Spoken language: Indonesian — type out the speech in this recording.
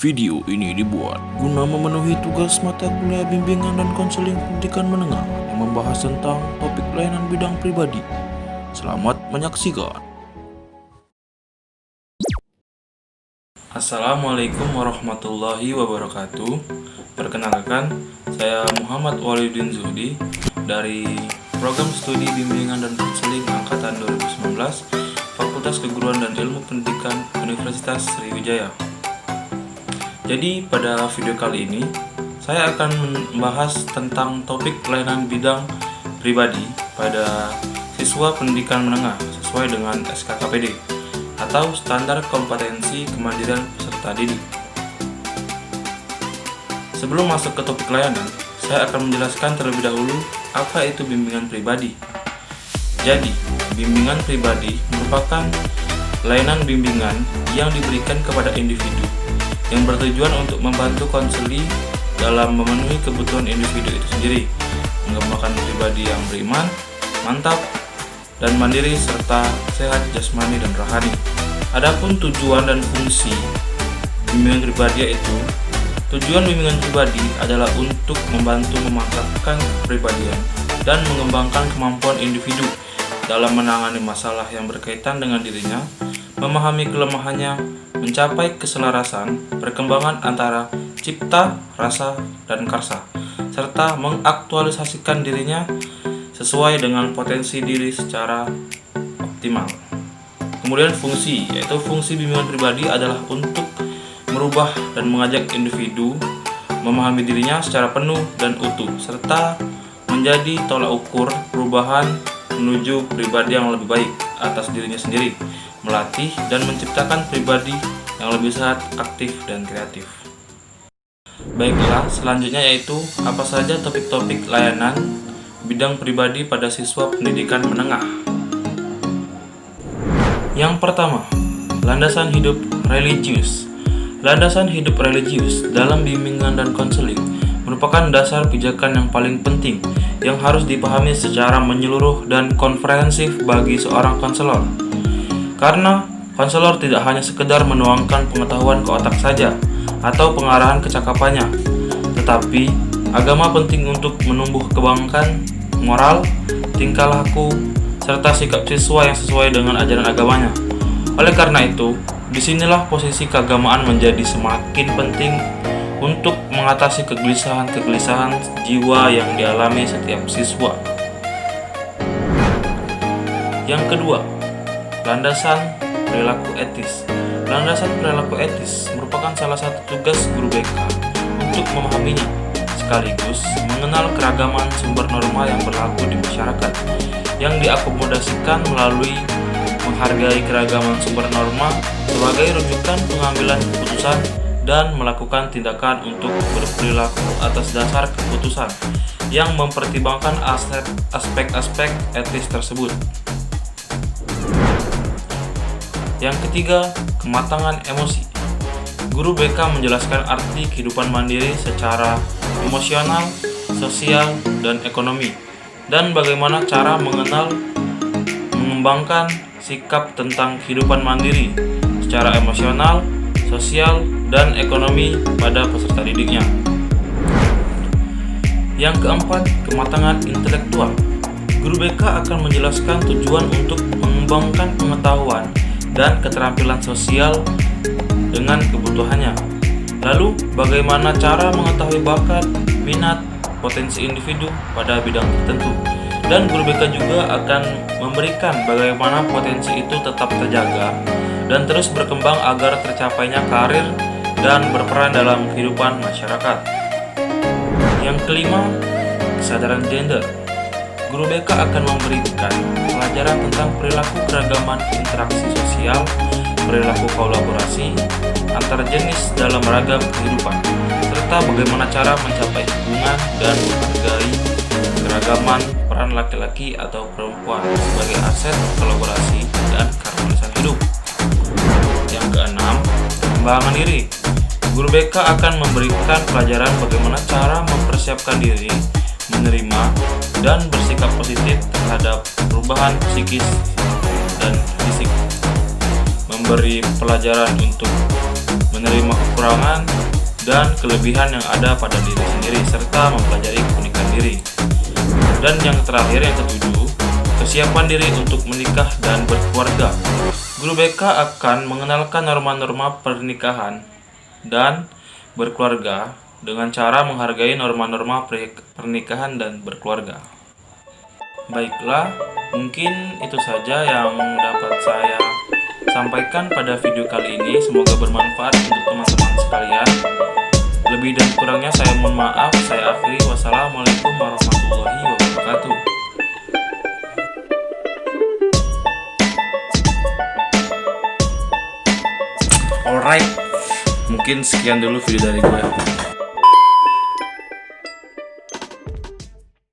Video ini dibuat guna memenuhi tugas mata kuliah bimbingan dan konseling pendidikan menengah yang membahas tentang topik layanan bidang pribadi. Selamat menyaksikan. Assalamualaikum warahmatullahi wabarakatuh. Perkenalkan, saya Muhammad Walidin Zuhdi dari Program Studi Bimbingan dan Konseling Angkatan 2019 Fakultas Keguruan dan Ilmu Pendidikan Universitas Sriwijaya. Jadi pada video kali ini saya akan membahas tentang topik layanan bidang pribadi pada siswa pendidikan menengah sesuai dengan SKKPD atau Standar Kompetensi Kemandirian Peserta Didik. Sebelum masuk ke topik layanan, saya akan menjelaskan terlebih dahulu apa itu bimbingan pribadi. Jadi, bimbingan pribadi merupakan layanan bimbingan yang diberikan kepada individu yang bertujuan untuk membantu konseli dalam memenuhi kebutuhan individu itu sendiri, mengembangkan pribadi yang beriman, mantap, dan mandiri serta sehat jasmani dan rohani. Adapun tujuan dan fungsi bimbingan pribadi yaitu tujuan bimbingan pribadi adalah untuk membantu memantapkan kepribadian dan mengembangkan kemampuan individu dalam menangani masalah yang berkaitan dengan dirinya, memahami kelemahannya, mencapai keselarasan, perkembangan antara cipta, rasa, dan karsa, serta mengaktualisasikan dirinya sesuai dengan potensi diri secara optimal. Kemudian fungsi, yaitu fungsi bimbingan pribadi adalah untuk merubah dan mengajak individu memahami dirinya secara penuh dan utuh, serta menjadi tolak ukur perubahan menuju pribadi yang lebih baik atas dirinya sendiri, melatih dan menciptakan pribadi yang lebih sehat, aktif, dan kreatif. Baiklah, selanjutnya yaitu apa saja topik-topik layanan bidang pribadi pada siswa pendidikan menengah. Yang pertama, landasan hidup religius. Landasan hidup religius dalam bimbingan dan konseling merupakan dasar pijakan yang paling penting yang harus dipahami secara menyeluruh dan komprehensif bagi seorang konselor. Karena konselor tidak hanya sekedar menuangkan pengetahuan ke otak saja atau pengarahan kecakapannya, tetapi agama penting untuk menumbuh kembangkan moral, tingkah laku, serta sikap siswa yang sesuai dengan ajaran agamanya. Oleh karena itu, disinilah posisi keagamaan menjadi semakin penting untuk mengatasi kegelisahan-kegelisahan jiwa yang dialami setiap siswa. Yang kedua, landasan perilaku etis. Landasan perilaku etis merupakan salah satu tugas guru BK untuk memahaminya, sekaligus mengenal keragaman sumber norma yang berlaku di masyarakat, yang diakomodasikan melalui menghargai keragaman sumber norma sebagai rujukan pengambilan keputusan dan melakukan tindakan untuk berperilaku atas dasar keputusan yang mempertimbangkan aspek-aspek etis tersebut. Yang ketiga, kematangan emosi. Guru BK menjelaskan arti kehidupan mandiri secara emosional, sosial, dan ekonomi, dan bagaimana cara mengenal, mengembangkan sikap tentang kehidupan mandiri secara emosional, sosial, dan ekonomi pada peserta didiknya. Yang keempat, kematangan intelektual. Guru BK akan menjelaskan tujuan untuk mengembangkan pengetahuan dan keterampilan sosial dengan kebutuhannya. Lalu, bagaimana cara mengetahui bakat, minat, potensi individu pada bidang tertentu. Dan guru BK juga akan memberikan bagaimana potensi itu tetap terjaga dan terus berkembang agar tercapainya karir dan berperan dalam kehidupan masyarakat. Yang kelima, kesadaran gender. Guru BK akan memberikan pelajaran tentang perilaku keragaman interaksi sosial, perilaku kolaborasi antar jenis dalam ragam kehidupan, serta bagaimana cara mencapai hubungan dan menghargai keragaman peran laki-laki atau perempuan sebagai aset kolaborasi dan keharmonisan hidup. Yang keenam, pengembangan diri. Guru BK akan memberikan pelajaran bagaimana cara mempersiapkan diri, menerima, dan bersikap positif terhadap perubahan psikis dan fisik. Memberi pelajaran untuk menerima kekurangan dan kelebihan yang ada pada diri sendiri, serta mempelajari keunikan diri. Dan yang terakhir, yang ketujuh, kesiapan diri untuk menikah dan berkeluarga. Guru BK akan mengenalkan norma-norma pernikahan dan berkeluarga dengan cara menghargai norma-norma pernikahan dan berkeluarga. Baiklah, mungkin itu saja yang dapat saya sampaikan pada video kali ini. Semoga bermanfaat untuk teman-teman sekalian. Lebih dan kurangnya saya mohon maaf. Saya akhiri. Wassalamualaikum warahmatullahi wabarakatuh. Alright, mungkin sekian dulu video dari gue.